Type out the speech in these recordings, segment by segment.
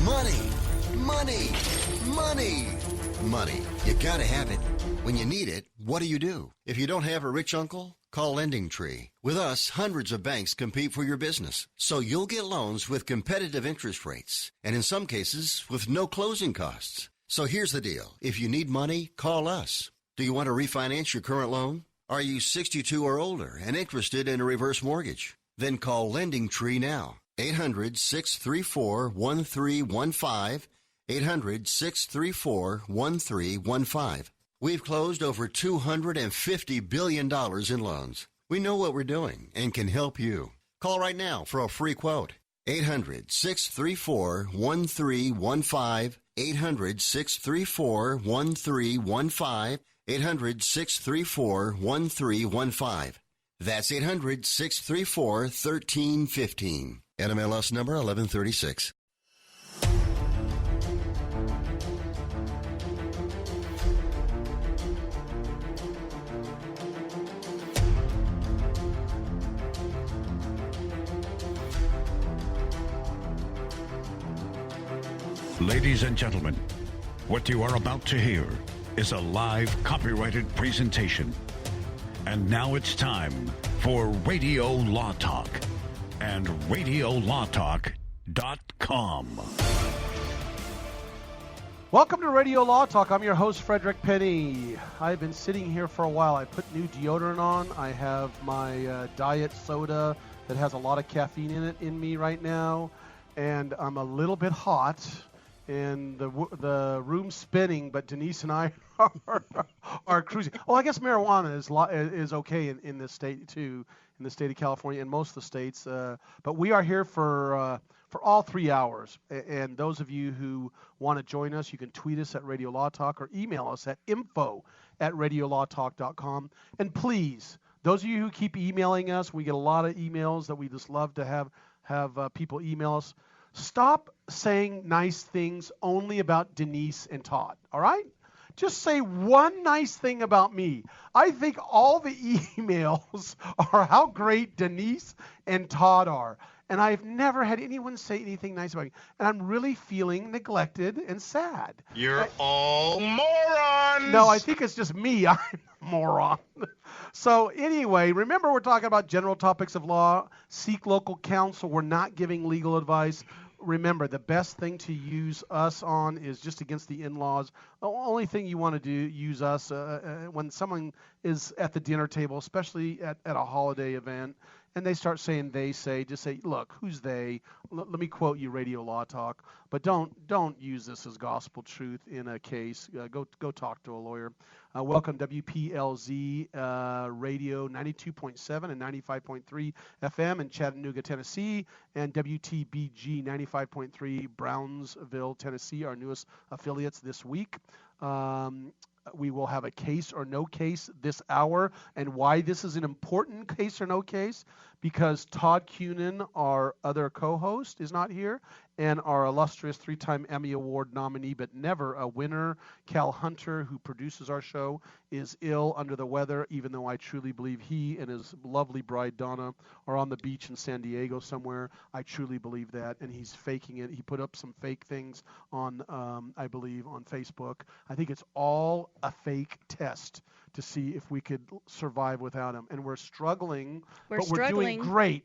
Money. Money. Money. Money. You gotta have it. When you need it, what do? If you don't have a rich uncle, call LendingTree. With us, hundreds of banks compete for your business, so you'll get loans with competitive interest rates, and in some cases, with no closing costs. So here's the deal. If you need money, call us. Do you want to refinance your current loan? Are you 62 or older and interested in a reverse mortgage? Then call LendingTree now. 800-634-1315. 800-634-1315. We've closed over $250 billion in loans. We know what we're doing and can help you. Call right now for a free quote. 800-634-1315. 800-634-1315. 800-634-1315. That's 800-634-1315. NMLS number 1136. Ladies and gentlemen, what you are about to hear is a live copyrighted presentation. And now it's time for Radio Law Talk and RadioLawTalk.com. Welcome to Radio Law Talk. I'm your host, Frederick Penney. I've been sitting here for a while. I put new deodorant on. I have my diet soda that has a lot of caffeine in it in me right now. And I'm a little bit hot. And the room's spinning, but Denise and I are cruising. Well, I guess marijuana is okay in this state too, in the state of California and most of the states. But we are here for all 3 hours. And those of you who want to join us, you can tweet us at Radio Law Talk or email us at info@radiolawtalk.com. And please, those of you who keep emailing us, we get a lot of emails that we just love to have people email us. Stop saying nice things only about Denise and Todd, all right? Just say one nice thing about me. I think all the emails are how great Denise and Todd are. And I've never had anyone say anything nice about me. And I'm really feeling neglected and sad. You're all morons! No, I think it's just me. I'm a moron. So anyway, remember we're talking about general topics of law. Seek local counsel. We're not giving legal advice. Remember, the best thing to use us on is just against the in-laws. The only thing you want to do, use us when someone is at the dinner table, especially at a holiday event, and they start saying they say, just say, look, who's they? Let me quote you Radio Law Talk, but don't use this as gospel truth in a case. Go talk to a lawyer. Welcome WPLZ Radio 92.7 and 95.3 FM in Chattanooga, Tennessee, and WTBG 95.3 Brownsville, Tennessee, our newest affiliates this week. We will have a case or no case this hour. And why this is an important case or no case, because Todd Cunin, our other co-host, is not here, and our illustrious 3-time Emmy Award nominee but never a winner, Cal Hunter, who produces our show, is ill, under the weather, even though I truly believe he and his lovely bride Donna are on the beach in San Diego somewhere. I truly believe that, and he's faking it. He put up some fake things on, I believe, on Facebook. I think it's all a fake test to see if we could survive without him. And we're struggling, but we're doing great.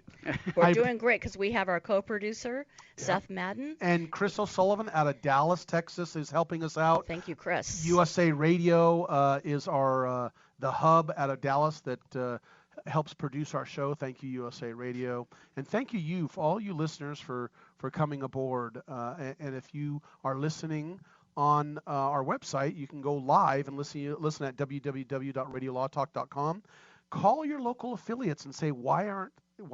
We're doing great because we have our co-producer, Seth Madden. And Chris O'Sullivan out of Dallas, Texas is helping us out. Thank you, Chris. USA Radio is our the hub out of Dallas that helps produce our show. Thank you, USA Radio. And thank you for all you listeners for coming aboard. And if you are listening on our website, you can go live and listen at www.radiolawtalk.com. Call your local affiliates and say, why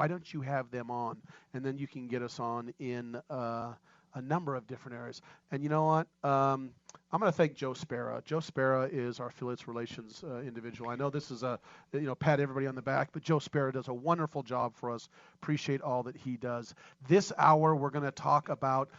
don't you have them on? And then you can get us on in a number of different areas. And you know what? I'm going to thank Joe Spera. Joe Spera is our affiliates relations individual. I know this is pat everybody on the back, but Joe Spera does a wonderful job for us. Appreciate all that he does. This hour, we're going to talk about,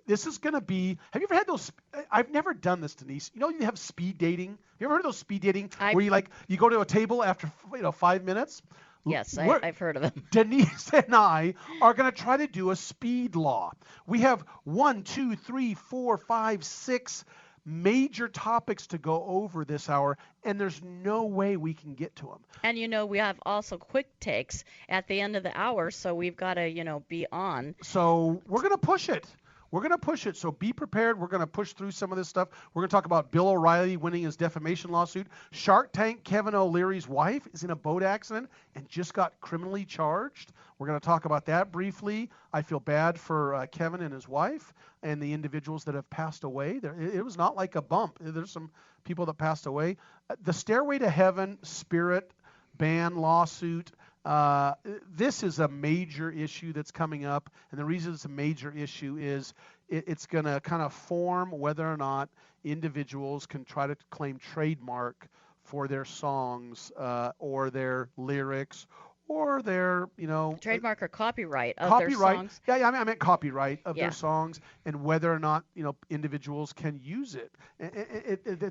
this is going to be, have you ever had those, I've never done this, Denise. You know, you have speed dating. Have you ever heard of those speed dating where you go to a table after 5 minutes? Yes, We're- I've heard of them. Denise and I are going to try to do a speed law. We have 1, 2, 3, 4, 5, 6 major topics to go over this hour, and there's no way we can get to them. And we have also quick takes at the end of the hour, so we've got to, be on. So we're going to push it. We're going to push it. So be prepared. We're going to push through some of this stuff. We're going to talk about Bill O'Reilly winning his defamation lawsuit. Shark Tank Kevin O'Leary's wife is in a boat accident and just got criminally charged. We're going to talk about that briefly. I feel bad for Kevin and his wife and the individuals that have passed away. It was not like a bump. There's some people that passed away. The Stairway to Heaven Spirit ban lawsuit. This is a major issue that's coming up, and the reason it's a major issue is it's going to kind of form whether or not individuals can try to claim trademark for their songs or their lyrics or their, Trademark or copyright of copyright. their songs. Yeah, I meant copyright of Yeah. their songs, and whether or not individuals can use it.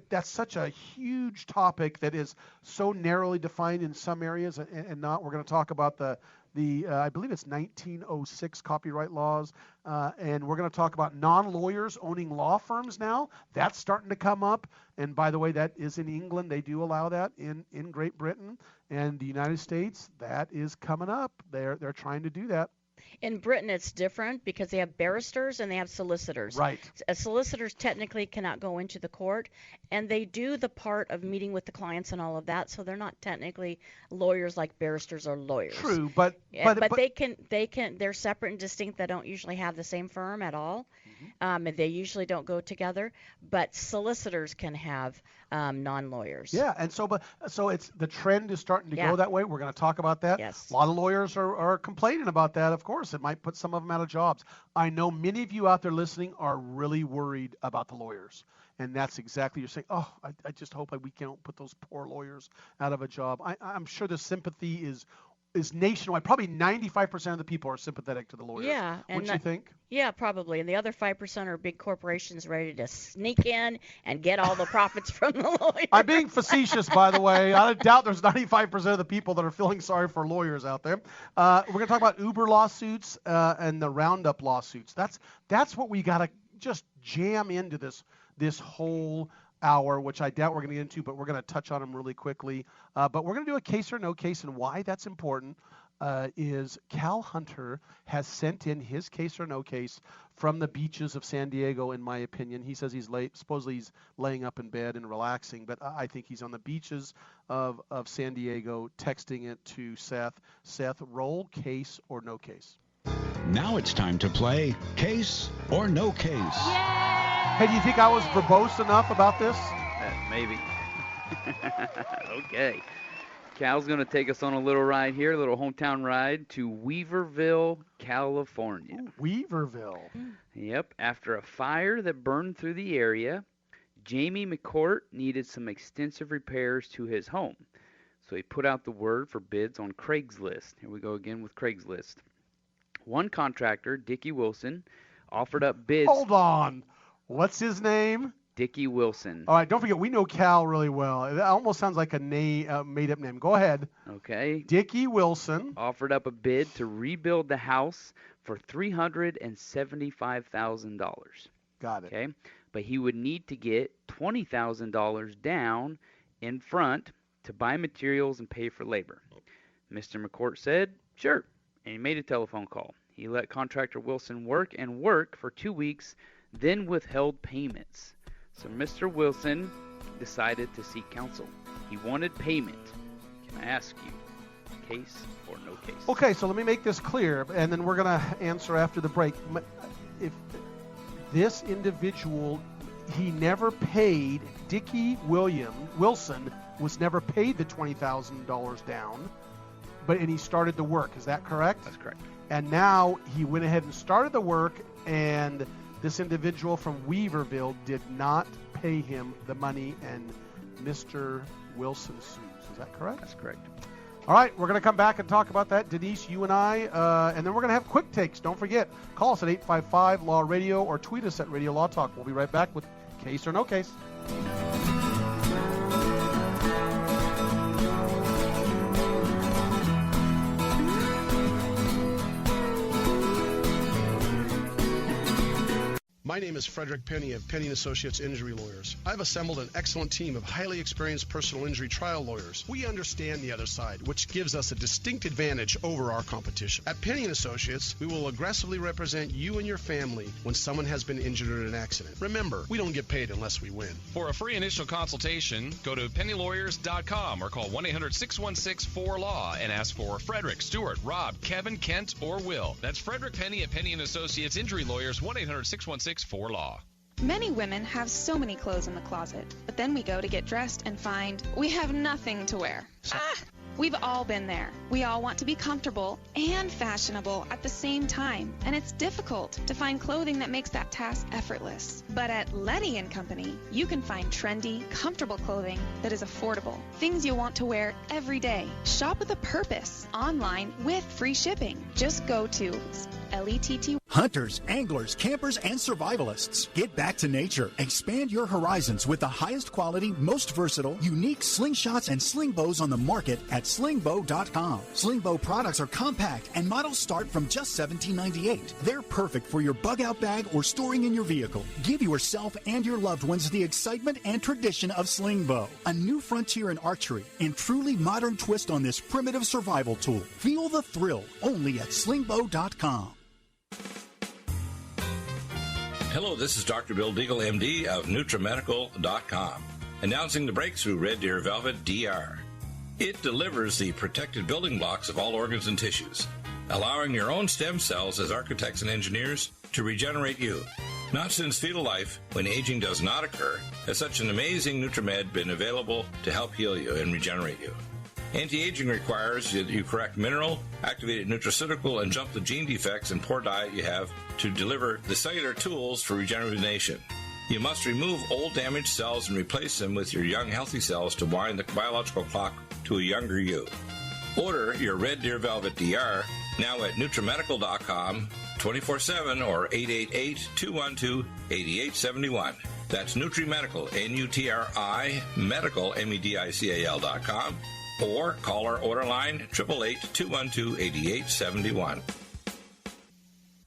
That's such a huge topic that is so narrowly defined in some areas and not. We're going to talk about the I believe it's 1906 copyright laws, and we're going to talk about non-lawyers owning law firms now. That's starting to come up, and by the way, that is in England. They do allow that in Great Britain and the United States. That is coming up. They're trying to do that. In Britain, it's different because they have barristers and they have solicitors. Right. Solicitors technically cannot go into the court, and they do the part of meeting with the clients and all of that, so they're not technically lawyers like barristers or lawyers. True, but they can. They're separate and distinct. They don't usually have the same firm at all. They usually don't go together. But solicitors can have non-lawyers. Yeah, and so it's the trend is starting to Yeah. go that way. We're going to talk about that. Yes. A lot of lawyers are complaining about that. Of course, it might put some of them out of jobs. I know many of you out there listening are really worried about the lawyers. And that's exactly, you're saying, oh, I just hope we can't put those poor lawyers out of a job. I'm sure the sympathy is nationwide. Probably 95% of the people are sympathetic to the lawyers. Yeah. Wouldn't you think? Yeah, probably. And the other 5% are big corporations ready to sneak in and get all the profits from the lawyers. I'm being facetious, by the way. I doubt there's 95% of the people that are feeling sorry for lawyers out there. We're going to talk about Uber lawsuits and the roundup lawsuits. That's what we got to just jam into this whole hour, which I doubt we're going to get into, but we're going to touch on them really quickly. But we're going to do a case or no case, and why that's important is Cal Hunter has sent in his case or no case from the beaches of San Diego, in my opinion. He says supposedly he's laying up in bed and relaxing, but I think he's on the beaches of San Diego texting it to Seth. Seth, roll case or no case. Now it's time to play Case or No Case. Hey, do you think I was verbose enough about this? Maybe. Okay. Cal's going to take us on a little ride here, a little hometown ride to Weaverville, California. Ooh, Weaverville. Yep. After a fire that burned through the area, Jamie McCourt needed some extensive repairs to his home. So he put out the word for bids on Craigslist. Here we go again with Craigslist. One contractor, Dickie Wilson, offered up bids. Hold on. What's his name? Dickie Wilson. All right, don't forget, we know Cal really well. It almost sounds like a made-up name. Go ahead. Okay. Dickie Wilson. Offered up a bid to rebuild the house for $375,000. Got it. Okay. But he would need to get $20,000 down in front to buy materials and pay for labor. Mr. McCourt said, sure, and he made a telephone call. He let contractor Wilson work for 2 weeks, then withheld payments. So Mr. Wilson decided to seek counsel. He wanted payment. Can I ask you, case or no case? Okay, so let me make this clear, and then we're going to answer after the break. If this individual, he never paid, Dickie Wilson was never paid the $20,000 down, and he started the work. Is that correct? That's correct. And now he went ahead and started the work, and this individual from Weaverville did not pay him the money, and Mr. Wilson sues. Is that correct? That's correct. All right, we're going to come back and talk about that, Denise, you and I, and then we're going to have quick takes. Don't forget, call us at 855-LAW-RADIO or tweet us at Radio Law Talk. We'll be right back with Case or No Case. My name is Frederick Penney of Penney & Associates Injury Lawyers. I've assembled an excellent team of highly experienced personal injury trial lawyers. We understand the other side, which gives us a distinct advantage over our competition. At Penney & Associates, we will aggressively represent you and your family when someone has been injured in an accident. Remember, we don't get paid unless we win. For a free initial consultation, go to pennylawyers.com or call 1-800-616-4LAW and ask for Frederick, Stuart, Rob, Kevin, Kent, or Will. That's Frederick Penney at Penney & Associates Injury Lawyers, 1-800-616-4LAW. Many women have so many clothes in the closet, but then we go to get dressed and find we have nothing to wear. We've all been there. We all want to be comfortable and fashionable at the same time, and it's difficult to find clothing that makes that task effortless. But at Letty & Company, you can find trendy, comfortable clothing that is affordable, things you'll want to wear every day. Shop with a purpose, online with free shipping. Just go to LETT. Hunters, anglers, campers, and survivalists. Get back to nature. Expand your horizons with the highest quality, most versatile, unique slingshots and sling bows on the market at slingbow.com. Slingbow products are compact and models start from just $17.98. They're perfect for your bug out bag or storing in your vehicle. Give yourself and your loved ones the excitement and tradition of Slingbow, a new frontier in archery and truly modern twist on this primitive survival tool. Feel the thrill only at slingbow.com. Hello, this is Dr. Bill Deagle, MD of NutriMedical.com, announcing the breakthrough Red Deer Velvet DR. It delivers the protected building blocks of all organs and tissues, allowing your own stem cells as architects and engineers to regenerate you. Not since fetal life, when aging does not occur, has such an amazing NutriMed been available to help heal you and regenerate you. Anti-aging requires that you correct mineral, activated nutraceutical, and jump the gene defects and poor diet you have to deliver the cellular tools for regeneration. You must remove old damaged cells and replace them with your young healthy cells to wind the biological clock to a younger you. Order your Red Deer Velvet DR now at NutriMedical.com 24/7 or 888-212-8871. That's NutriMedical, N-U-T-R-I, Medical, MEDICAL.com. Or call our order line 888-212-8871.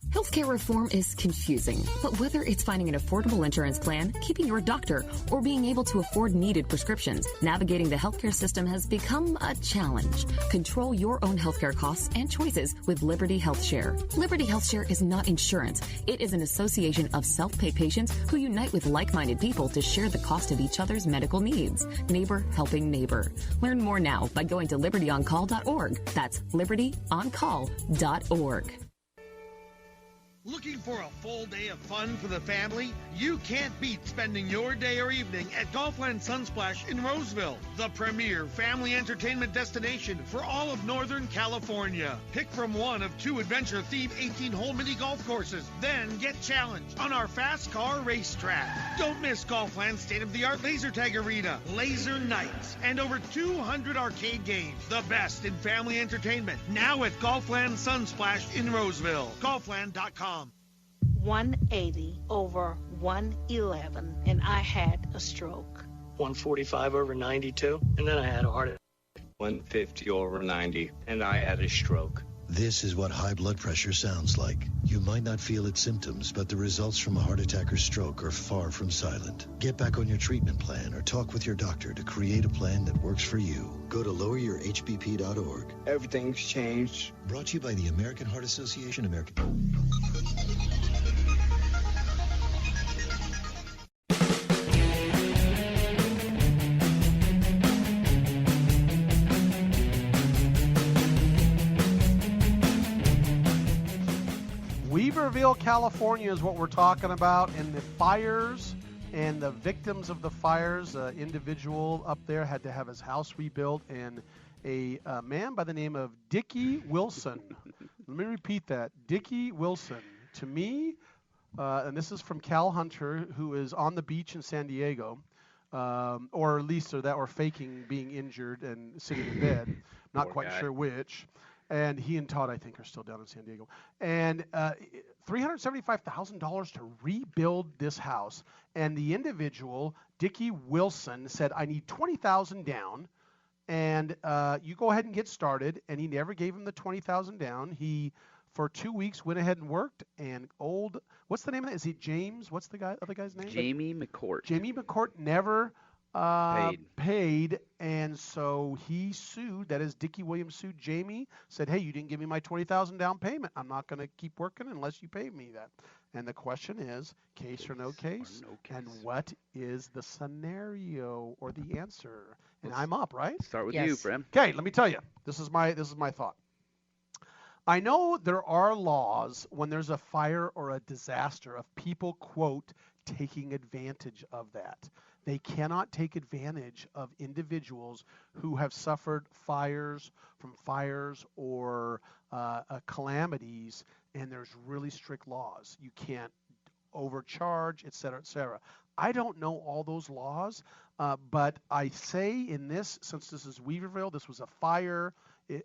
Healthcare reform is confusing, but whether it's finding an affordable insurance plan, keeping your doctor, or being able to afford needed prescriptions, navigating the healthcare system has become a challenge. Control your own healthcare costs and choices with Liberty Health Share. Liberty Health Share is not insurance. It is an association of self-pay patients who unite with like-minded people to share the cost of each other's medical needs. Neighbor helping neighbor. Learn more now by going to libertyoncall.org. That's libertyoncall.org. Looking for a full day of fun for the family? You can't beat spending your day or evening at Golfland Sunsplash in Roseville, the premier family entertainment destination for all of Northern California. Pick from one of two adventure-themed 18-hole mini golf courses, then get challenged on our fast car racetrack. Don't miss Golfland's state-of-the-art laser tag arena, laser nights, and over 200 arcade games. The best in family entertainment, now at Golfland Sunsplash in Roseville. Golfland.com. 180 over 111, and I had a stroke. 145 over 92, and then I had a heart attack. 150 over 90, and I had a stroke. This is what high blood pressure sounds like. You might not feel its symptoms, but the results from a heart attack or stroke are far from silent. Get back on your treatment plan or talk with your doctor to create a plan that works for you. Go to loweryourhbp.org. Everything's changed. Brought to you by the American Heart Association. Weaverville, California is what we're talking about, and the fires and the victims of the fires. Individual up there had to have his house rebuilt, and a man by the name of Dickie Wilson. Let me repeat that. Dickie Wilson. To me, and this is from Cal Hunter, who is on the beach in San Diego, or at least or faking being injured and sitting in bed. Not quite sure which. And he and Todd, I think, are still down in San Diego. And $375,000 to rebuild this house. And the individual, Dickie Wilson, said, I need $20,000 down, and you go ahead and get started. And he never gave him the $20,000 down. He for 2 weeks, went ahead and worked, and what's the name of it? Is he James? What's the other guy's name? Jamie McCourt. Jamie McCourt never paid, and so he sued. That is, Dickie Williams sued Jamie, said, hey, you didn't give me my $20,000 down payment. I'm not going to keep working unless you pay me that. And the question is, case or no case? And what is the scenario or the answer? And I'm up, right? Start with you, Fred. Okay, let me tell you. This is my thought. I know there are laws when there's a fire or a disaster of people, quote, taking advantage of that. They cannot take advantage of individuals who have suffered fires or calamities, and there's really strict laws. You can't overcharge, et cetera, et cetera. I don't know all those laws, but I say in this, since this is Weaverville, this was a fire.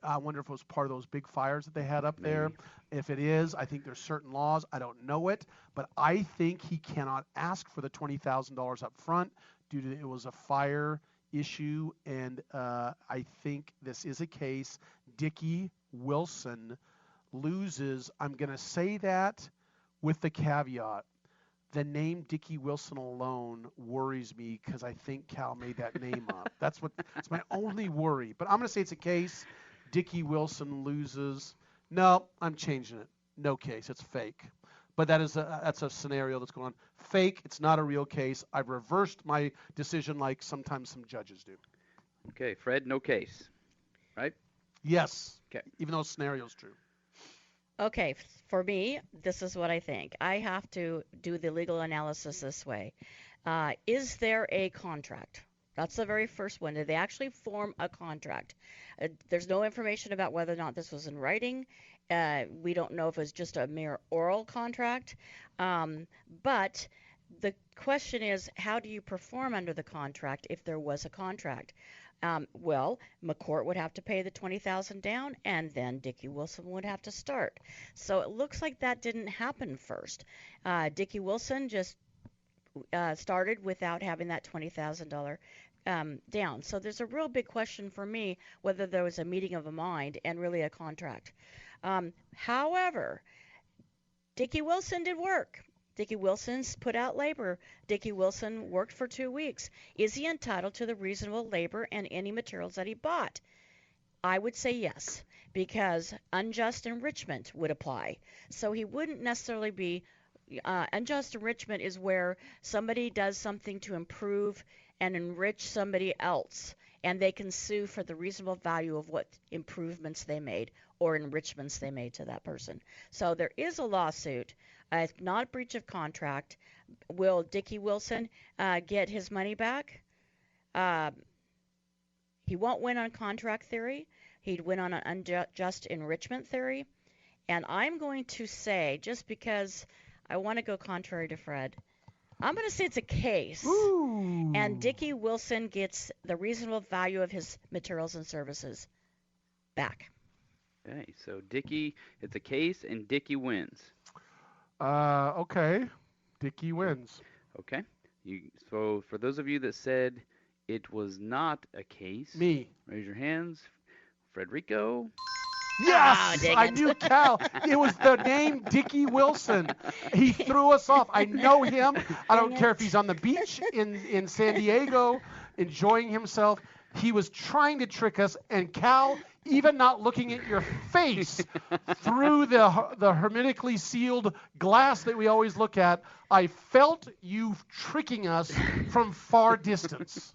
I wonder if it was part of those big fires that they had up there. If it is, I think there's certain laws. I don't know it, but I think he cannot ask for the $20,000 up front due to it was a fire issue, and I think this is a case. Dickie Wilson loses. I'm going to say that with the caveat. The name Dickie Wilson alone worries me because I think Cal made that name up. That's my only worry. But I'm going to say it's a case. Dickie Wilson loses. No, I'm changing it. No case. It's fake. But that's a scenario that's going on. Fake. It's not a real case. I've reversed my decision like sometimes some judges do. Okay, Fred, no case. Right? Yes. Okay. Even though the scenario's true. Okay, for me, this is what I think. I have to do the legal analysis this way. Is there a contract? That's the very first one. Did they actually form a contract? There's no information about whether or not this was in writing. We don't know if it was just a mere oral contract. But the question is, how do you perform under the contract if there was a contract? Well, McCourt would have to pay the $20,000 down, and then Dickie Wilson would have to start. So it looks like that didn't happen first. Dickie Wilson just started without having that $20,000 down. So there's a real big question for me whether there was a meeting of the mind and really a contract. However, Dickie Wilson did work. Dickie Wilson's put out labor. Dickie Wilson worked for 2 weeks. Is he entitled to the reasonable labor and any materials that he bought? I would say yes, because unjust enrichment would apply. So he wouldn't necessarily be unjust enrichment is where somebody does something to improve and enrich somebody else, and they can sue for the reasonable value of what improvements they made or enrichments they made to that person. So there is a lawsuit. It's not a breach of contract. Will Dickie Wilson get his money back? He won't win on contract theory. He'd win on an unjust enrichment theory. And I'm going to say, just because I want to go contrary to Fred, I'm going to say it's a case. Ooh. And Dickie Wilson gets the reasonable value of his materials and services back. Okay, so Dickie, it's a case, and Dickie wins. Okay. Dickie wins. Okay. So for those of you that said it was not a case, me, raise your hands. Frederico. Yes, I knew Cal. It was the name Dickie Wilson. He threw us off. I know him. I don't care if he's on the beach in San Diego enjoying himself. He was trying to trick us, and Cal, even not looking at your face through the hermetically sealed glass that we always look at, I felt you tricking us from far distance.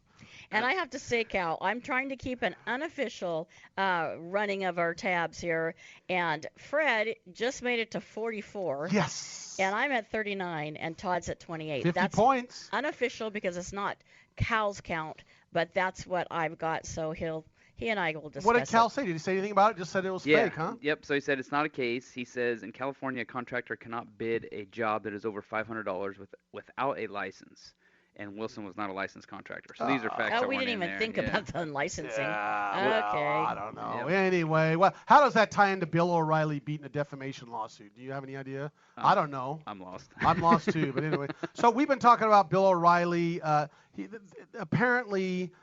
And I have to say, Cal, I'm trying to keep an unofficial running of our tabs here, and Fred just made it to 44. Yes. And I'm at 39, and Todd's at 28. 50 That's points. Unofficial because it's not Cal's count, but that's what I've got, so he and I will discuss What did Cal it. say? Did he say anything about it? Just said it was fake, huh? Yep, so he said it's not a case. He says in California, a contractor cannot bid a job that is over $500 without a license. And Wilson was not a licensed contractor. So these are facts that we weren't didn't in even there. think about the licensing. Yeah, Okay. well, I don't know. Yep. Anyway, well, how does that tie into Bill O'Reilly beating a defamation lawsuit? Do you have any idea? I don't know. I'm lost. I'm lost too, but anyway. So we've been talking about Bill O'Reilly. Apparently,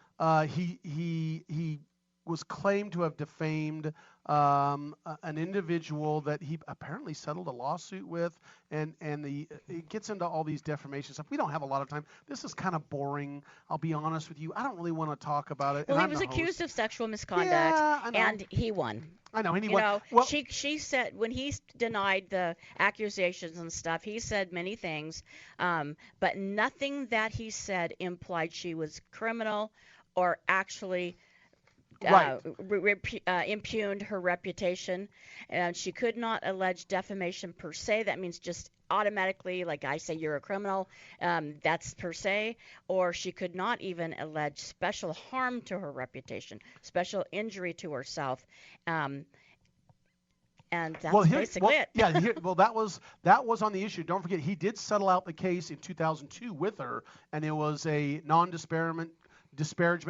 he was claimed to have defamed an individual that he apparently settled a lawsuit with, and it gets into all these defamation stuff. We don't have a lot of time. This is kind of boring. I'll be honest with you. I don't really want to talk about it. Well, he was accused of sexual misconduct, and he won. I know, and he won. You know, well, she said when he denied the accusations and stuff, he said many things, but nothing that he said implied she was criminal or actually impugned her reputation. And she could not allege defamation per se. That means just automatically, like I say, you're a criminal. That's per se. Or she could not even allege special harm to her reputation, special injury to herself. And that's basically it. Yeah, that was on the issue. Don't forget, he did settle out the case in 2002 with her, and it was a non-disparagement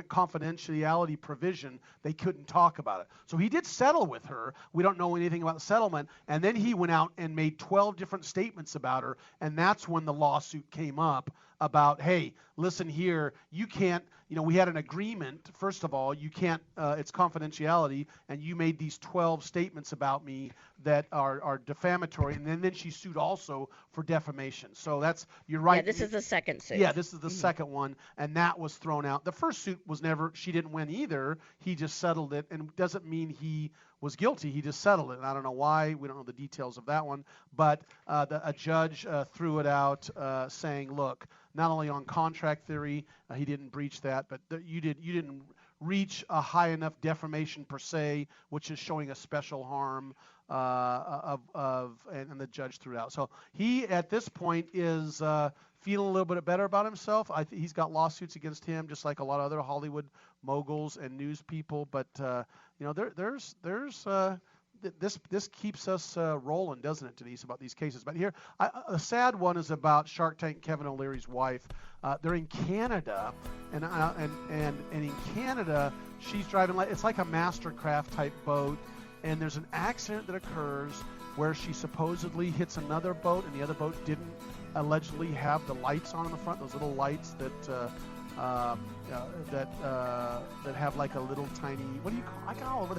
confidentiality provision. They couldn't talk about it. So he did settle with her. We don't know anything about the settlement. And then he went out and made 12 different statements about her, and that's when the lawsuit came up about, hey, listen here, you can't, we had an agreement, first of all, you can't, it's confidentiality, and you made these 12 statements about me that are defamatory, and then she sued also for defamation. So you're right. Yeah, this is the second suit. Yeah, this is the second one, and that was thrown out. The first suit she didn't win either. He just settled it, and it doesn't mean he was guilty. He just settled it, and I don't know why. We don't know the details of that one, but a judge threw it out saying, look, not only on contract theory, he didn't breach that, but you didn't reach a high enough defamation per se, which is showing a special harm and the judge threw it out. So he, at this point, is feeling a little bit better about himself. He's got lawsuits against him, just like a lot of other Hollywood moguls and news people. But this keeps us rolling, doesn't it, Denise, about these cases? But here, a sad one is about Shark Tank Kevin O'Leary's wife. They're in Canada, and in Canada, she's driving it's like a Mastercraft type boat, and there's an accident that occurs where she supposedly hits another boat, and the other boat didn't allegedly have the lights on in the front, those little lights that have like a little tiny, what do you call? I call over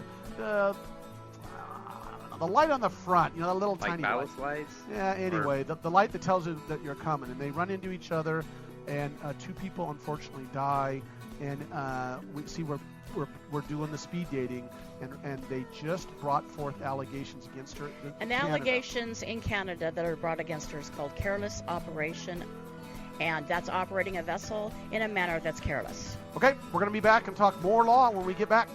the light on the front, the little like tiny ballast lights. Yeah. Anyway, the light that tells you that you're coming, and they run into each other, and 2 people unfortunately die, and we see we're doing the speed dating, and they just brought forth allegations against her. And allegations in Canada that are brought against her is called careless operation, and that's operating a vessel in a manner that's careless. Okay, we're going to be back and talk more law when we get back.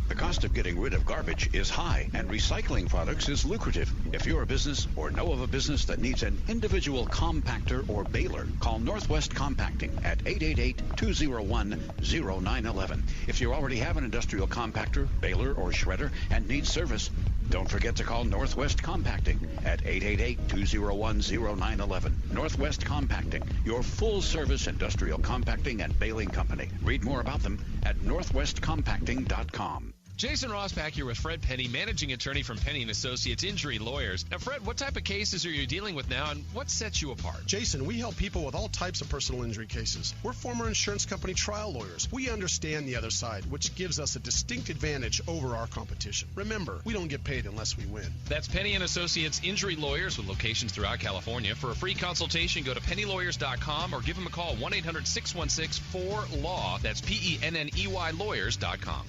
The cost of getting rid of garbage is high, and recycling products is lucrative. If you're a business or know of a business that needs an individual compactor or baler, call Northwest Compacting at 888-201-0911. If you already have an industrial compactor, baler, or shredder and need service, don't forget to call Northwest Compacting at 888-201-0911. Northwest Compacting, your full-service industrial compacting and baling company. Read more about them at northwestcompacting.com. Jason Ross back here with Fred Penney, managing attorney from Penney & Associates Injury Lawyers. Now, Fred, what type of cases are you dealing with now, and what sets you apart? Jason, we help people with all types of personal injury cases. We're former insurance company trial lawyers. We understand the other side, which gives us a distinct advantage over our competition. Remember, we don't get paid unless we win. That's Penney & Associates Injury Lawyers with locations throughout California. For a free consultation, go to pennylawyers.com or give them a call, 1-800-616-4LAW. That's PENNEY lawyers.com.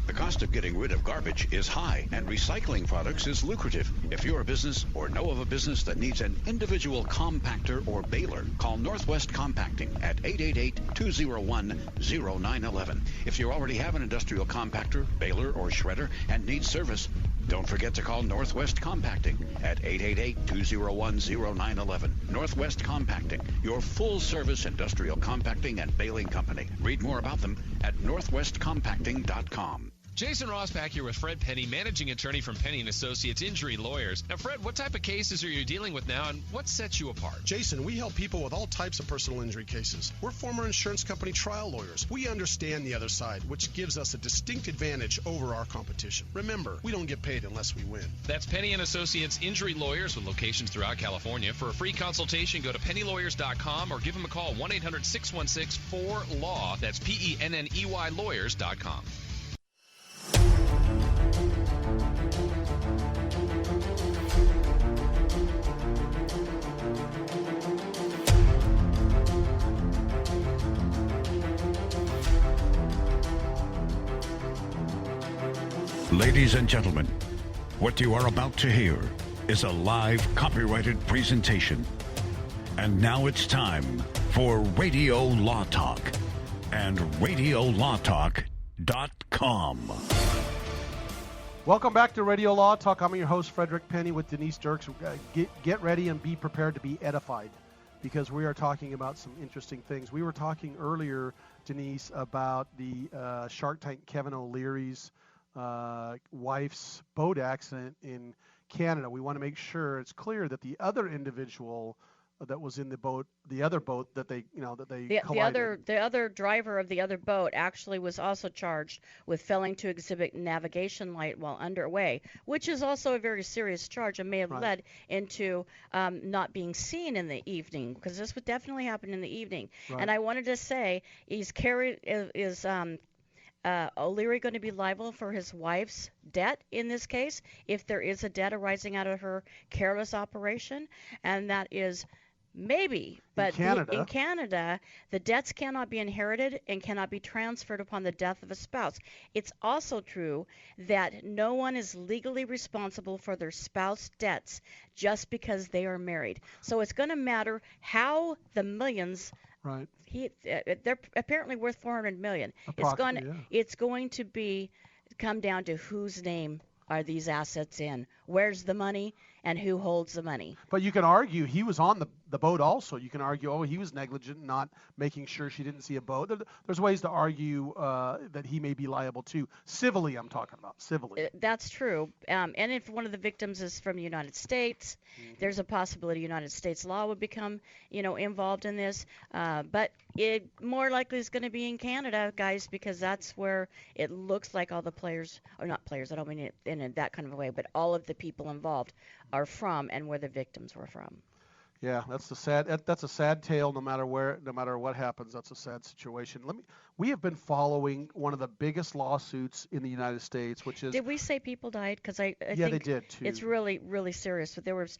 The cost of getting rid of garbage is high, and recycling products is lucrative. If you're a business or know of a business that needs an individual compactor or baler, call Northwest Compacting at 888-201-0911. If you already have an industrial compactor, baler, or shredder and need service, don't forget to call Northwest Compacting at 888-201-0911. Northwest Compacting, your full-service industrial compacting and baling company. Read more about them at northwestcompacting.com. Jason Rosbach here with Fred Penney, managing attorney from Penney & Associates Injury Lawyers. Now, Fred, what type of cases are you dealing with now, and what sets you apart? Jason, we help people with all types of personal injury cases. We're former insurance company trial lawyers. We understand the other side, which gives us a distinct advantage over our competition. Remember, we don't get paid unless we win. That's Penney & Associates Injury Lawyers with locations throughout California. For a free consultation, go to pennylawyers.com or give them a call, 1-800-616-4LAW. That's PENNEY lawyers.com. Ladies and gentlemen, what you are about to hear is a live copyrighted presentation. And now it's time for Radio Law Talk and RadioLawTalk.com. Welcome back to Radio Law Talk. I'm your host, Frederick Penney, with Denise Dirks. Get ready and be prepared to be edified, because we are talking about some interesting things. We were talking earlier, Denise, about the Shark Tank Kevin O'Leary's wife's boat accident in Canada. We want to make sure it's clear that the other individual that was in the boat, the other boat that they collided. The other driver of the other boat actually was also charged with failing to exhibit navigation light while underway, which is also a very serious charge and may have led into not being seen in the evening, because this would definitely happen in the evening. Right. And I wanted to say, O'Leary going to be liable for his wife's debt in this case, if there is a debt arising out of her careless operation? And that is maybe, but in Canada, the debts cannot be inherited and cannot be transferred upon the death of a spouse. It's also true that no one is legally responsible for their spouse debts just because they are married. So it's going to matter how the millions. Right. They're apparently worth $400 million. It's going to come down to whose name are these assets in, where's the money, and who holds the money. But you can argue he was on the boat also. You can argue, he was negligent in not making sure she didn't see a boat. There's ways to argue that he may be liable too. Civilly, I'm talking about, civilly. That's true. And if one of the victims is from the United States, there's a possibility United States law would become, involved in this. But it more likely is going to be in Canada, guys, because that's where it looks like all the players, or not players, I don't mean it in that kind of a way, but all of the people involved are from and where the victims were from. Yeah, that's a sad tale. No matter what happens, that's a sad situation. We have been following one of the biggest lawsuits in the United States, which is. Did we say people died? Because I think they did too. It's really, really serious. But there was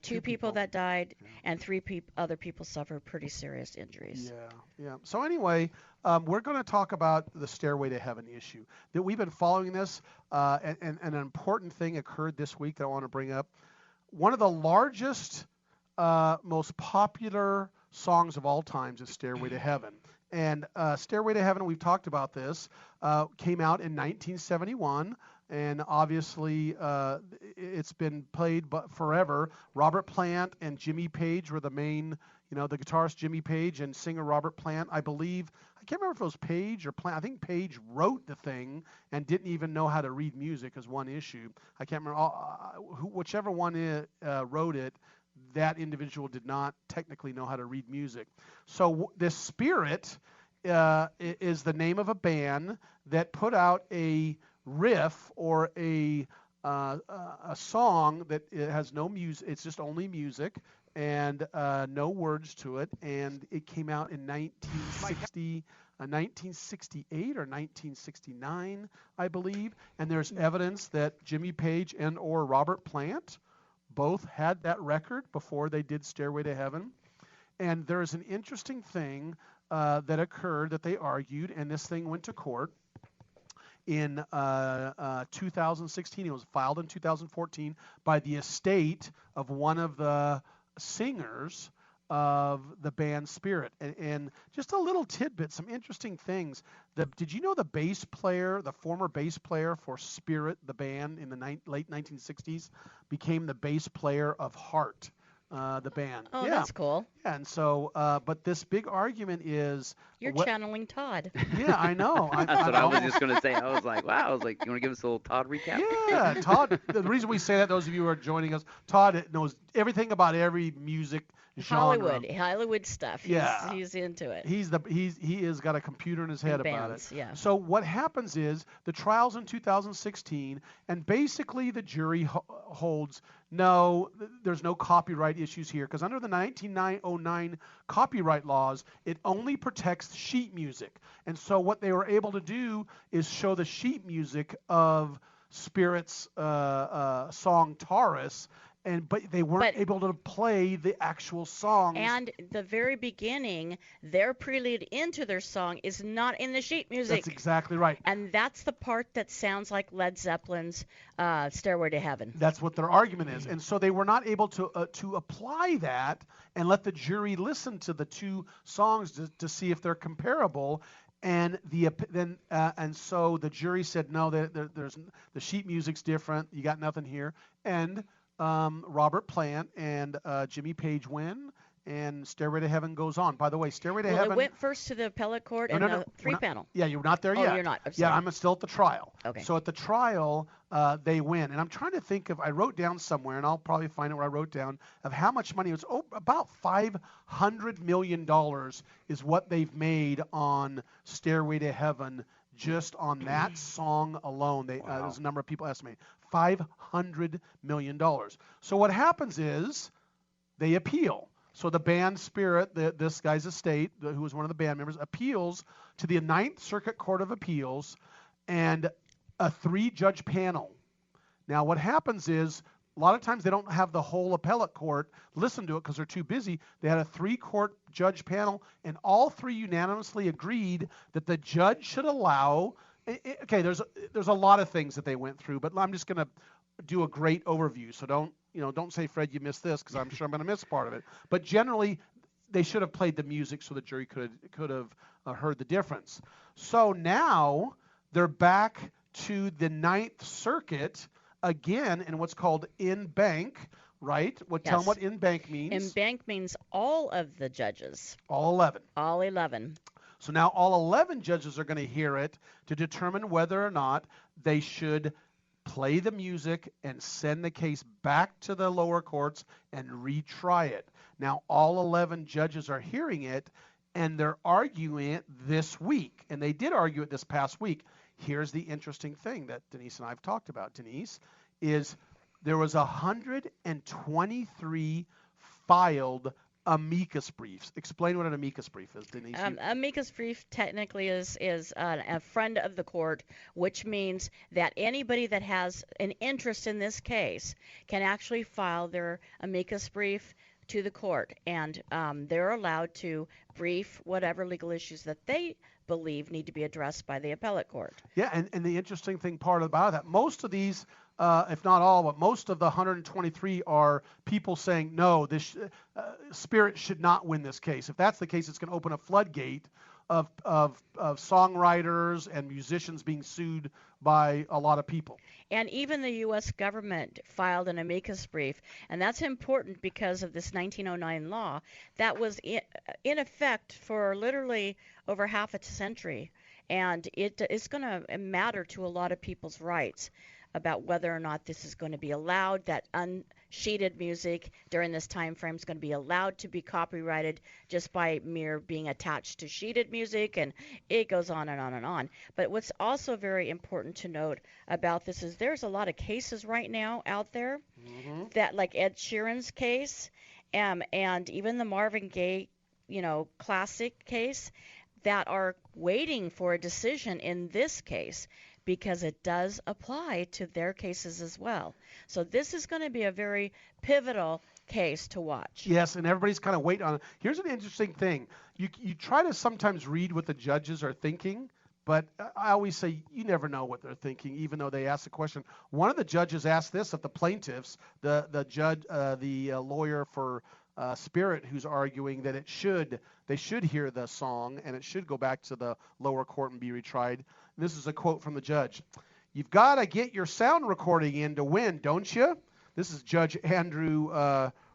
two people that died, and three other people suffered pretty serious injuries. Yeah. So anyway, we're going to talk about the Stairway to Heaven issue. That we've been following this, and an important thing occurred this week that I want to bring up. One of the largest, most popular songs of all times is Stairway to Heaven. And Stairway to Heaven, we've talked about this, came out in 1971. And obviously, it's been played forever. Robert Plant and Jimmy Page were the main, the guitarist Jimmy Page and singer Robert Plant. I can't remember if it was Page or Plant. I think Page wrote the thing and didn't even know how to read music as one issue. I can't remember. Whichever one wrote it, that individual did not technically know how to read music. So this Spirit is the name of a band that put out a riff or a song that it has no music. It's just only music and no words to it. And it came out in 1968 or 1969, I believe. And there's evidence that Jimmy Page and or Robert Plant both had that record before they did Stairway to Heaven. And there's an interesting thing that occurred that they argued, and this thing went to court in 2016. It was filed in 2014 by the estate of one of the singers of the band Spirit. And just a little tidbit, some interesting things. Did you know the former bass player for Spirit, the band in the late 1960s, became the bass player of Heart, the band. Oh, yeah. that's cool. And so, but this big argument is You're channeling Todd. Yeah, I know. That's what I was just going to say. I was like, wow. I was like, you want to give us a little Todd recap? Yeah, Todd. The reason we say that, those of you who are joining us, Todd knows everything about every music genre. Hollywood stuff. He's into it. He has got a computer in his head about bands, it. Yeah. So what happens is the trial's in 2016, and basically the jury holds no, there's no copyright issues here, because under the 1909 copyright laws, it only protects sheet music. And so what they were able to do is show the sheet music of Spirit's song Taurus, but they weren't able to play the actual songs. And the very beginning, their prelude into their song is not in the sheet music. That's exactly right. And that's the part that sounds like Led Zeppelin's Stairway to Heaven. That's what their argument is. And so they were not able to apply that and let the jury listen to the two songs to see if they're comparable. And so the jury said, no, there's the sheet music's different. You got nothing here. And Robert Plant and Jimmy Page win, and Stairway to Heaven goes on. By the way, Stairway to Heaven... It went first to the appellate court and the three-panel. Yeah, you're not there yet. Oh, you're not. Yeah, I'm still at the trial. Okay. So at the trial, they win. And I'm trying to think I wrote down somewhere, and I'll probably find it where I wrote down, of how much money it was. about $500 million is what they've made on Stairway to Heaven, just on that song alone. There's a number of people estimate $500 million. So what happens is they appeal. So the band Spirit, this guy's estate, who was one of the band members, appeals to the Ninth Circuit Court of Appeals and a 3-judge panel. Now what happens is a lot of times they don't have the whole appellate court listen to it because they're too busy. They had a 3-court judge panel, and all 3 unanimously agreed that the judge should allow. Okay, there's a lot of things that they went through, but I'm just going to do a great overview. So don't say, Fred, you missed this, because I'm sure I'm going to miss part of it. But generally, they should have played the music so the jury could have heard the difference. So now they're back to the Ninth Circuit again in what's called in bank, right? Tell them what in bank means. In bank means all of the judges. All 11. All 11. So now all 11 judges are going to hear it to determine whether or not they should play the music and send the case back to the lower courts and retry it. Now all 11 judges are hearing it, and they're arguing it this week. And they did argue it this past week. Here's the interesting thing that Denise and I have talked about, Denise, is there was 123 filed amicus briefs. Explain what an amicus brief is, Denise. Amicus brief technically is a friend of the court, which means that anybody that has an interest in this case can actually file their amicus brief to the court, and they're allowed to brief whatever legal issues that they believe need to be addressed by the appellate court. Yeah, and the interesting part about that, most of these, if not all, but most of the 123 are people saying, no, this Spirit should not win this case. If that's the case, it's going to open a floodgate of songwriters and musicians being sued by a lot of people. And even the U.S. government filed an amicus brief, and that's important because of this 1909 law that was in effect for literally over half a century, and it's going to matter to a lot of people's rights about whether or not this is going to be allowed, that unsheeted music during this time frame is going to be allowed to be copyrighted just by mere being attached to sheeted music, and it goes on and on and on. But what's also very important to note about this is there's a lot of cases right now out there that, like Ed Sheeran's case, and even the Marvin Gaye, classic case, that are waiting for a decision in this case, because it does apply to their cases as well. So this is going to be a very pivotal case to watch. Yes, and everybody's kind of waiting on it. Here's an interesting thing. You try to sometimes read what the judges are thinking, but I always say you never know what they're thinking, even though they ask the question. One of the judges asked this of the plaintiffs, the lawyer for Spirit, who's arguing that they should hear the song and it should go back to the lower court and be retried. And this is a quote from the judge. "You've got to get your sound recording in to win, don't you?" This is Judge Andrew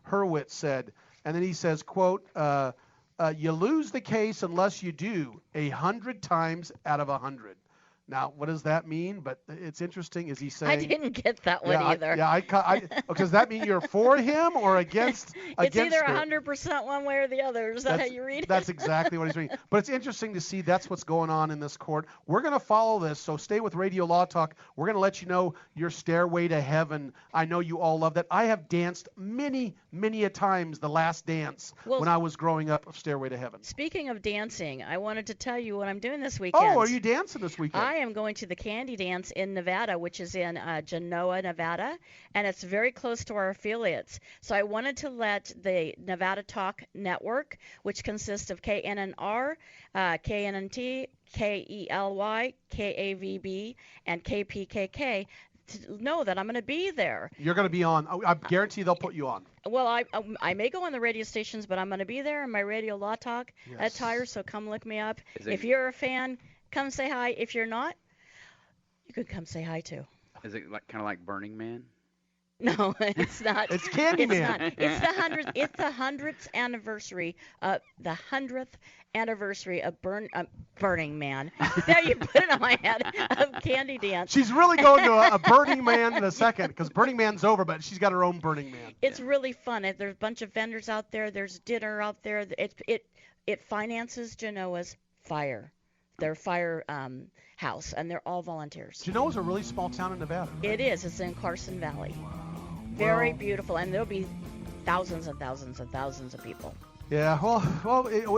Hurwitz said. And then he says, quote, you lose the case unless you do 100 times out of 100. Now, what does that mean? But it's interesting. Is he saying? I didn't get that one either. Does that mean you're for him or against? It's either her? 100% one way or the other. Is that how you read it? That's exactly what he's reading. But it's interesting to see that's what's going on in this court. We're going to follow this, so stay with Radio Law Talk. We're going to let you know your Stairway to Heaven. I know you all love that. I have danced many, many a times the last dance when I was growing up of Stairway to Heaven. Speaking of dancing, I wanted to tell you what I'm doing this weekend. Oh, are you dancing this weekend? I am going to the Candy Dance in Nevada, which is in Genoa, Nevada, and it's very close to our affiliates. So I wanted to let the Nevada Talk Network, which consists of KNNR, KNNT, KELY, KAVB, and KPKK, to know that I'm going to be there. You're going to be on. I guarantee they'll put you on. Well, I may go on the radio stations, but I'm going to be there in my Radio Law Talk attire, so come look me up. If you're a fan, come say hi. If you're not, you could come say hi too. Is it kind of like Burning Man? No, it's not. It's Candyman. It's the 100th. It's the 100th anniversary. The 100th anniversary of Burning Man. There, you put it on my head, of Candy Dance. She's really going to a Burning Man in a second, because Burning Man's over, but she's got her own Burning Man. It's really fun. There's a bunch of vendors out there. There's dinner out there. It finances Genoa's fire. Their fire house, and they're all volunteers. Genoa's a really small town in Nevada. It is. It's in Carson Valley. Very beautiful, and there'll be thousands and thousands and thousands of people. Yeah,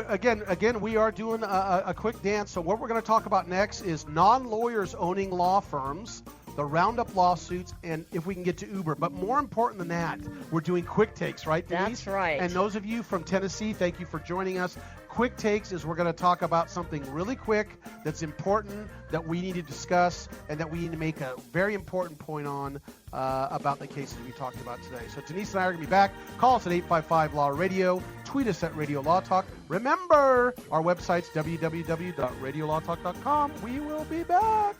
again, we are doing a quick dance. So what we're going to talk about next is non-lawyers owning law firms, the roundup lawsuits, and if we can get to Uber. But more important than that, we're doing quick takes, right, Denise? That's right. And those of you from Tennessee, thank you for joining us. Quick takes is we're going to talk about something really quick that's important that we need to discuss and that we need to make a very important point on about the cases we talked about today. So Denise and I are going to be back. Call us at 855-LAW-RADIO. Tweet us at Radio Law Talk. Remember, our website's www.radiolawtalk.com. We will be back.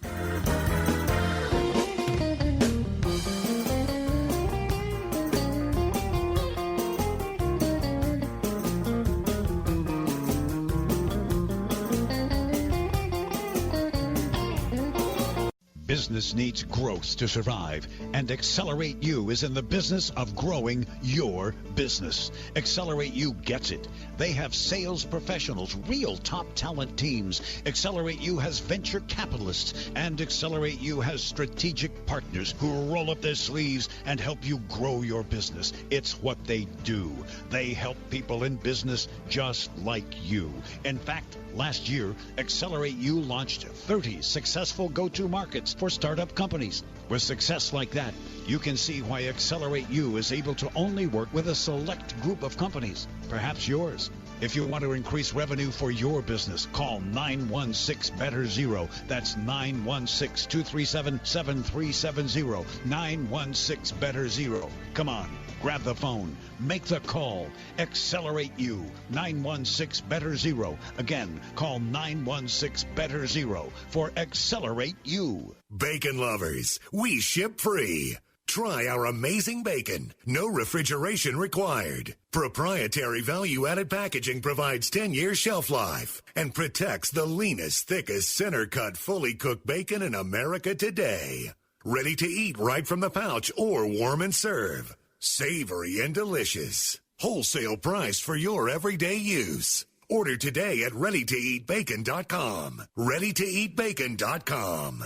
Business needs growth to survive, and Accelerate U is in the business of growing your business. Accelerate U gets it. They have sales professionals, real top talent teams. Accelerate U has venture capitalists, and Accelerate U has strategic partners who roll up their sleeves and help you grow your business. It's what they do. They help people in business just like you. In fact, last year, Accelerate U launched 30 successful go-to markets for startup companies. With success like that, you can see why Accelerate U is able to only work with a select group of companies, perhaps yours. If you want to increase revenue for your business, call 916-BETTER-0. That's 916-237-7370. 916-BETTER-0. Come on, grab the phone. Make the call. Accelerate U. 916-BETTER-0. Again, call 916-BETTER-0 for Accelerate U. Bacon lovers, we ship free. Try our amazing bacon. No refrigeration required. Proprietary value-added packaging provides 10-year shelf life and protects the leanest, thickest, center-cut, fully cooked bacon in America today. Ready to eat right from the pouch or warm and serve. Savory and delicious. Wholesale price for your everyday use. Order today at ReadyToEatBacon.com. ReadyToEatBacon.com.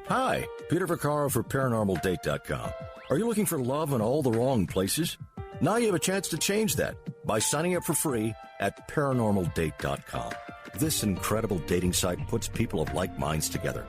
Hi, Peter Vaccaro for ParanormalDate.com. Are you looking for love in all the wrong places? Now you have a chance to change that by signing up for free at ParanormalDate.com. This incredible dating site puts people of like minds together.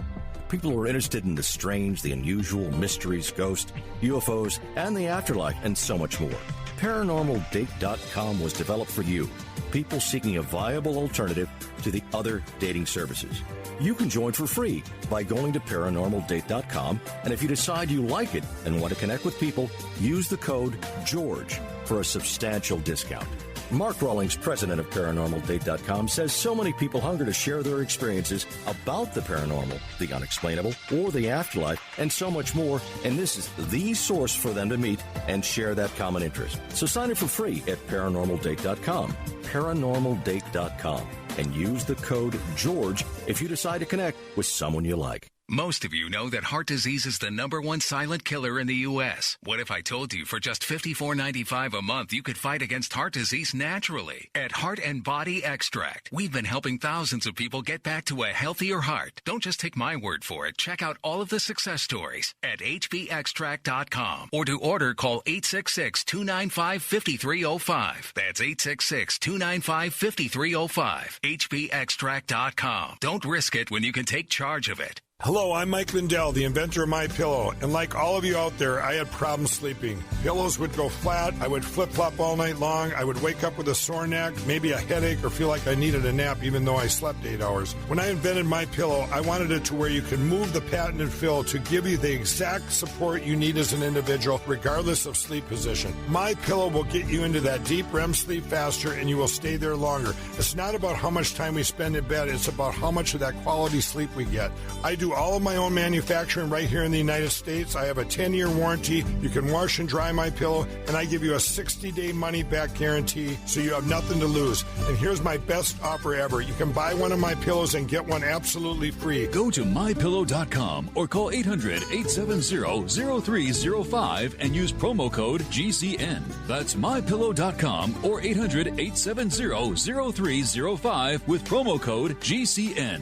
People who are interested in the strange, the unusual, mysteries, ghosts, UFOs, and the afterlife, and so much more. ParanormalDate.com was developed for you, people seeking a viable alternative to the other dating services. You can join for free by going to ParanormalDate.com, and if you decide you like it and want to connect with people, use the code GEORGE for a substantial discount. Mark Rawlings, president of ParanormalDate.com, says so many people hunger to share their experiences about the paranormal, the unexplainable, or the afterlife, and so much more, and this is the source for them to meet and share that common interest. So sign up for free at ParanormalDate.com, ParanormalDate.com, and use the code GEORGE if you decide to connect with someone you like. Most of you know that heart disease is the #1 silent killer in the U.S. What if I told you for just $54.95 a month you could fight against heart disease naturally? At Heart and Body Extract, we've been helping thousands of people get back to a healthier heart. Don't just take my word for it. Check out all of the success stories at hbextract.com. Or to order, call 866-295-5305. That's 866-295-5305. hbextract.com. Don't risk it when you can take charge of it. Hello, I'm Mike Lindell, the inventor of MyPillow, and like all of you out there, I had problems sleeping. Pillows would go flat, I would flip-flop all night long, I would wake up with a sore neck, maybe a headache, or feel like I needed a nap even though I slept 8 hours. When I invented MyPillow, I wanted it to where you could move the patented fill to give you the exact support you need as an individual, regardless of sleep position. MyPillow will get you into that deep REM sleep faster, and you will stay there longer. It's not about how much time we spend in bed, it's about how much of that quality sleep we get. I do all of my own manufacturing right here in the United States. I have a 10-year warranty. You can wash and dry my pillow, and I give you a 60-day money-back guarantee, so you have nothing to lose. And here's my best offer ever. You can buy one of my pillows and get one absolutely free. Go to mypillow.com or call 800-870-0305 and use promo code GCN. That's mypillow.com or 800-870-0305 with promo code GCN.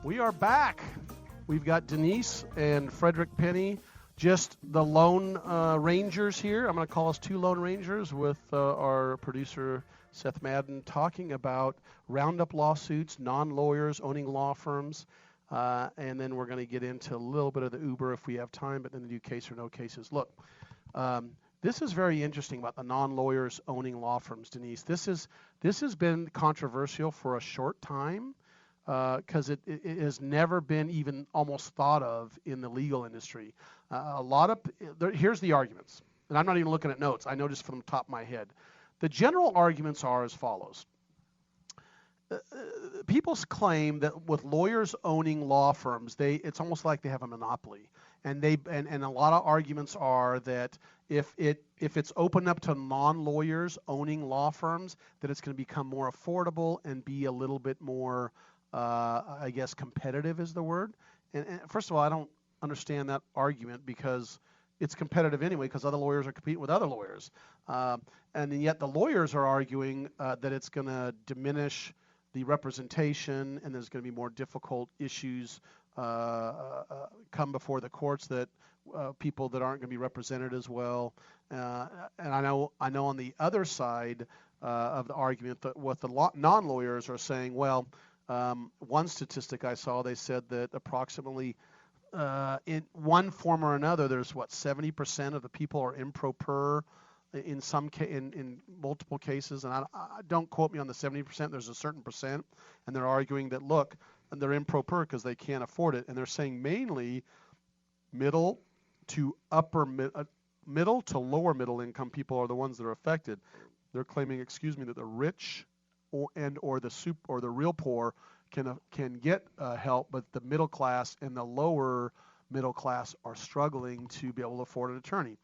We are back. We've got Denise and Frederick Penney, just the Lone Rangers here. I'm going to call us two Lone Rangers with our producer, Seth Madden, talking about roundup lawsuits, non-lawyers owning law firms, and then we're going to get into a little bit of the Uber if we have time, but then do case or no cases. Look, this is very interesting about the non-lawyers owning law firms, Denise. This has been controversial for a short time. Because it has never been even almost thought of in the legal industry. Here's the arguments, and I'm not even looking at notes. I know just from the top of my head. The general arguments are as follows. People claim that with lawyers owning law firms, it's almost like they have a monopoly, and a lot of arguments are that if it's open up to non-lawyers owning law firms, that it's going to become more affordable and be a little bit more I guess competitive is the word. And first of all, I don't understand that argument because it's competitive anyway because other lawyers are competing with other lawyers. And yet the lawyers are arguing that it's going to diminish the representation and there's going to be more difficult issues come before the courts that people that aren't going to be represented as well. And I know on the other side of the argument that what the non-lawyers are saying, well, one statistic I saw, they said that approximately in one form or another, there's 70% of the people are improper in multiple cases, and I don't quote me on the 70%. There's a certain percent, and they're arguing that look, they're improper because they can't afford it, and they're saying mainly middle to lower middle income people are the ones that are affected. They're claiming, that the rich or the real poor can get help, but the middle class and the lower middle class are struggling to be able to afford an attorney.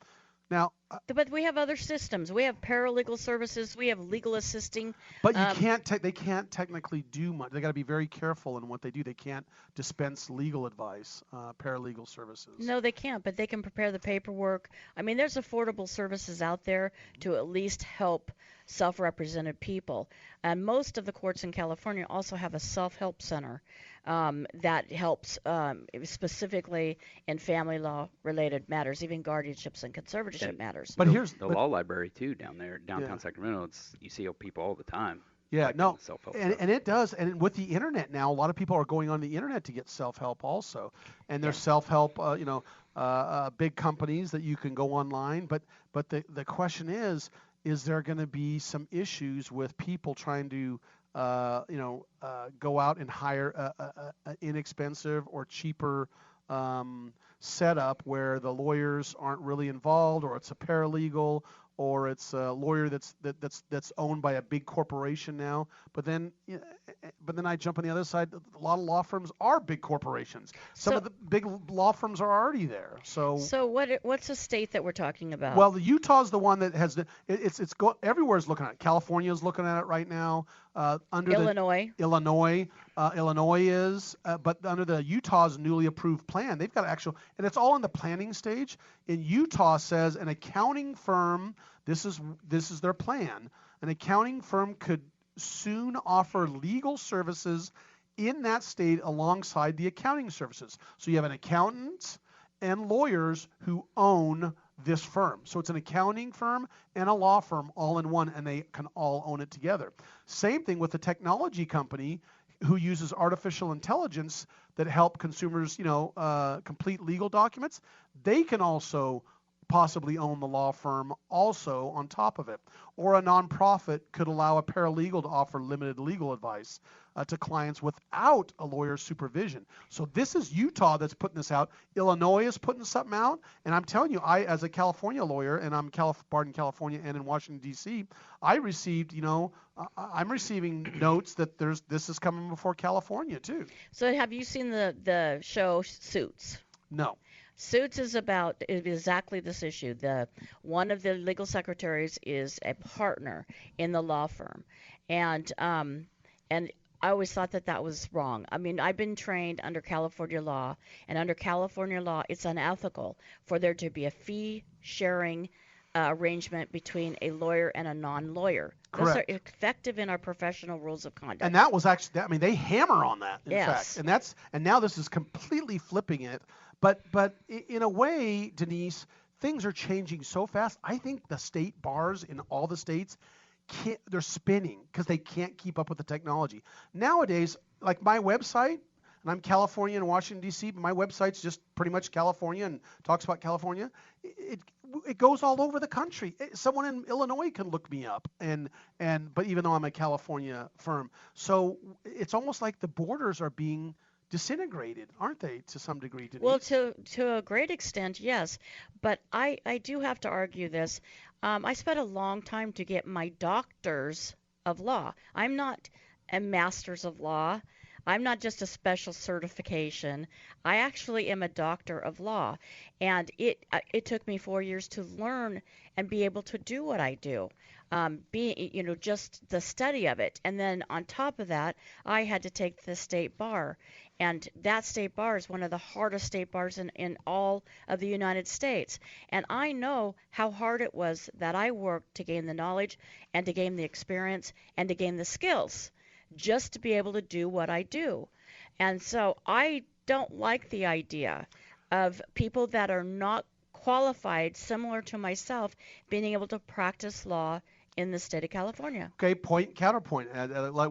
Now, but we have other systems. We have paralegal services. We have legal assisting. But they can't technically do much. They got to be very careful in what they do. They can't dispense legal advice, paralegal services. No, they can't. But they can prepare the paperwork. I mean, there's affordable services out there to at least help self-represented people. And most of the courts in California also have a self-help center that helps specifically in family law-related matters, even guardianships and conservatorship matters. But here's the law library too down there, downtown Sacramento. You see people all the time. Yeah, like no, self-help and it does. And with the internet now, a lot of people are going on the internet to get self-help also. And there's self-help, big companies that you can go online. But the question is, is there going to be some issues with people trying to go out and hire an inexpensive or cheaper setup where the lawyers aren't really involved, or it's a paralegal, or it's a lawyer that's owned by a big corporation now. But then I jump on the other side. A lot of law firms are big corporations. Some of the big law firms are already there. So what's the state that we're talking about? Well, Utah's the one that has everywhere's looking at it. California's looking at it right now. Illinois is, but under the Utah's newly approved plan, they've got actual, and it's all in the planning stage. In Utah says an accounting firm, this is their plan. An accounting firm could soon offer legal services in that state alongside the accounting services. So you have an accountant and lawyers who own this firm. So it's an accounting firm and a law firm all in one, and they can all own it together. Same thing with the technology company who uses artificial intelligence that help consumers, complete legal documents. They can also possibly own the law firm also on top of it. Or a nonprofit could allow a paralegal to offer limited legal advice to clients without a lawyer's supervision. So this is Utah that's putting this out. Illinois is putting something out. And I'm telling you, I, as a California lawyer, and I'm barred in California and in Washington, D.C., I received, I'm receiving notes that this is coming before California, too. So have you seen the show Suits? No. Suits is about exactly this issue. One of the legal secretaries is a partner in the law firm, and I always thought that was wrong. I mean, I've been trained under California law, and under California law, it's unethical for there to be a fee-sharing arrangement between a lawyer and a non-lawyer. Correct. Those are effective in our professional rules of conduct. And that was actually, they hammer on that, in Yes. fact. And now this is completely flipping it. But in a way, Denise, things are changing so fast. I think the state bars in all the states, they're spinning because they can't keep up with the technology. Nowadays, like my website, and I'm California and Washington, D.C., but my website's just pretty much California and talks about California. It goes all over the country. Someone in Illinois can look me up, but even though I'm a California firm. So it's almost like the borders are being disintegrated, aren't they, to some degree, Denise? Well, to a great extent, yes. But I do have to argue this. I spent a long time to get my doctors of law. I'm not a master's of law. I'm not just a special certification. I actually am a doctor of law. And it took me 4 years to learn and be able to do what I do. Just the study of it. And then on top of that, I had to take the state bar. And that state bar is one of the hardest state bars in all of the United States. And I know how hard it was that I worked to gain the knowledge and to gain the experience and to gain the skills just to be able to do what I do. And so I don't like the idea of people that are not qualified, similar to myself, being able to practice law in the state of California. Okay, point, counterpoint.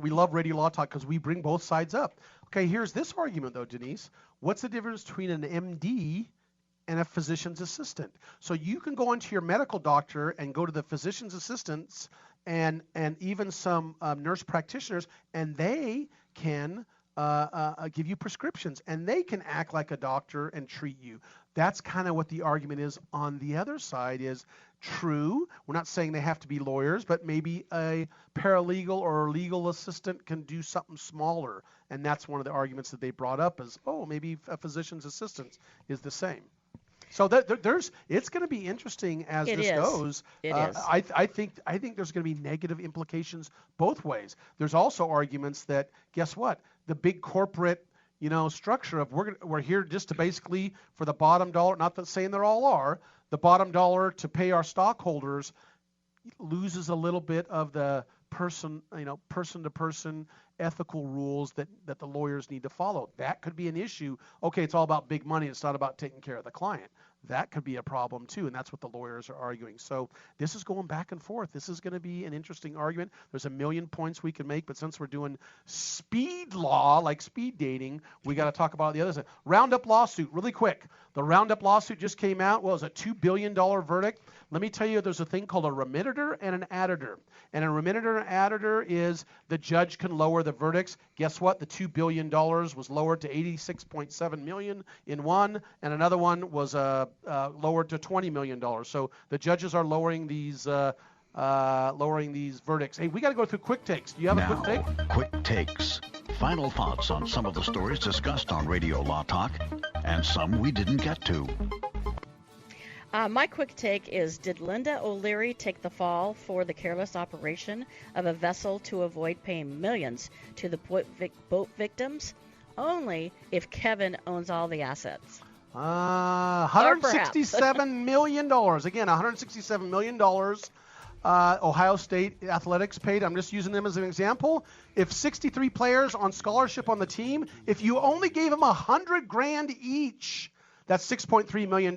We love Radio Law Talk because we bring both sides up. Okay, here's this argument, though, Denise. What's the difference between an MD and a physician's assistant? So you can go into your medical doctor and go to the physician's assistants and even some nurse practitioners, and they can give you prescriptions, and they can act like a doctor and treat you. That's kind of what the argument is on the other side is true. We're not saying they have to be lawyers, but maybe a paralegal or a legal assistant can do something smaller. And that's one of the arguments that they brought up is, maybe a physician's assistant is the same. So it's going to be interesting as this goes. It is. I think there's going to be negative implications both ways. There's also arguments that, guess what? The big corporate structure of we're here just to basically for the bottom dollar, not that saying there all are, the bottom dollar to pay our stockholders loses a little bit of the person to person ethical rules that the lawyers need to follow. That could be an issue. Okay, it's all about big money. It's not about taking care of the client. that could be a problem too, and that's what the lawyers are arguing. So this is going back and forth. This is going to be an interesting argument. There's a million points we can make, but since we're doing speed law, like speed dating, we got to talk about the other side. Roundup lawsuit, really quick. The Roundup lawsuit just came out. Well, it was a $2 billion verdict. Let me tell you, there's a thing called a remittitur and an additor. And a remittitur and additor is the judge can lower the verdicts. Guess what? The $2 billion was lowered to $86.7 million in one, and another one was lowered to $20 million. So the judges are lowering these verdicts. Hey, we got to go through quick takes. Do you have a quick take? Quick takes. Final thoughts on some of the stories discussed on Radio Law Talk, and some we didn't get to. My quick take is, did Linda O'Leary take the fall for the careless operation of a vessel to avoid paying millions to the boat victims? Only if Kevin owns all the assets. $167 million. Again, $167 million. Ohio State Athletics paid. I'm just using them as an example. If 63 players on scholarship on the team, if you only gave them $100,000 each, that's $6.3 million.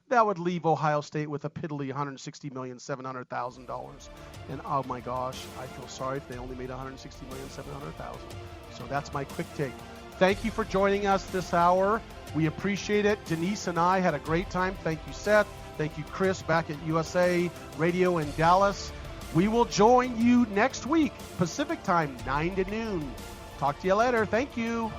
That would leave Ohio State with a piddly $160,700,000. And oh my gosh, I feel sorry if they only made $160,700,000. So that's my quick take. Thank you for joining us this hour. We appreciate it. Denise and I had a great time. Thank you, Seth. Thank you, Chris, back at USA Radio in Dallas. We will join you next week, Pacific time, 9 to noon. Talk to you later. Thank you.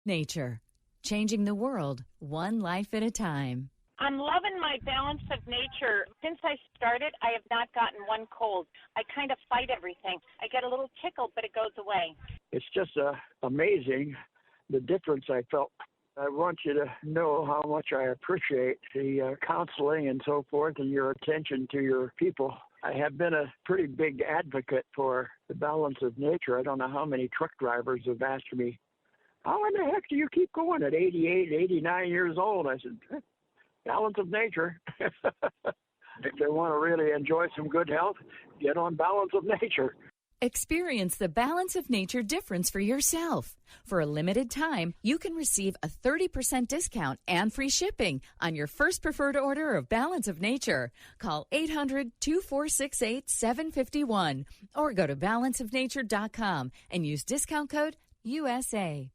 Nature, changing the world one life at a time. I'm loving my Balance of Nature. Since I started, I have not gotten one cold. I kind of fight everything. I get a little tickle, but it goes away. It's just amazing the difference I felt. I want you to know how much I appreciate the counseling and so forth and your attention to your people. I have been a pretty big advocate for the Balance of Nature. I don't know how many truck drivers have asked me, how in the heck do you keep going at 88, 89 years old? I said, Balance of Nature. If they want to really enjoy some good health, get on Balance of Nature. Experience the Balance of Nature difference for yourself. For a limited time, you can receive a 30% discount and free shipping on your first preferred order of Balance of Nature. Call 800-2468-751 or go to balanceofnature.com and use discount code USA.